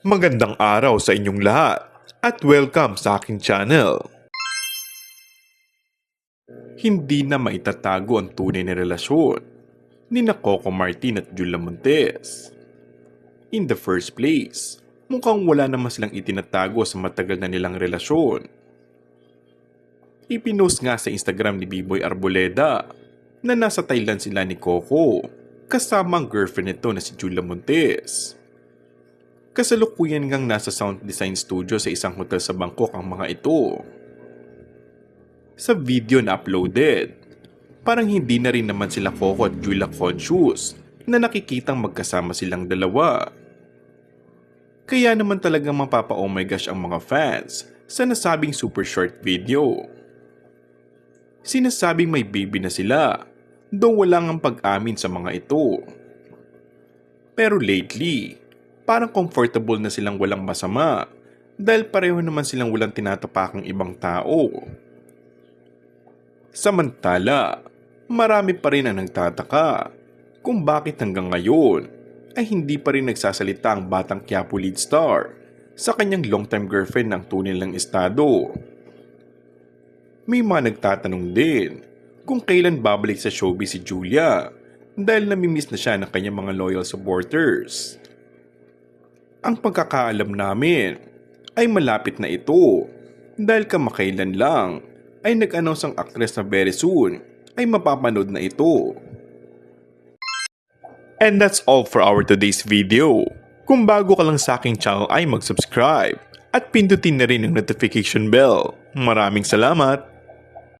Magandang araw sa inyong lahat at welcome sa aking channel. Hindi na maitatago ang tunay na relasyon ni Coco Martin at Julia Montes. In the first place, mukhang wala naman silang itinatago sa matagal na nilang relasyon. Ipinost nga sa Instagram ni B-Boy Arboleda na nasa Thailand sila ni Coco kasama ang girlfriend nito na si Julia Montes. Kasalukuyan ngang nasa sound design studio sa isang hotel sa Bangkok ang mga ito. Sa video na uploaded, parang hindi na rin naman sila Coco at Julia conscious na nakikitang magkasama silang dalawa. Kaya naman talagang mapapa-oh my gosh ang mga fans sa nasabing super short video. Sinasabing may baby na sila, though walang ang pag-amin sa mga ito. Pero lately, parang comfortable na silang walang masama dahil pareho naman silang walang tinatapakang ibang tao. Samantala, marami pa rin ang nagtataka kung bakit hanggang ngayon ay hindi pa rin nagsasalita ang batang Quiapo lead star sa kanyang long-time girlfriend ng tunay lang estado. May mga nagtatanong din kung kailan babalik sa showbiz si Julia dahil namimiss na siya ng kanyang mga loyal supporters. Ang pagkakaalam namin ay malapit na ito dahil kamakailan lang ay nag-announce ang actress na very soon ay mapapanood na ito. And that's all for our today's video. Kung bago ka lang sa aking channel ay mag-subscribe at pindutin na rin ang notification bell. Maraming salamat!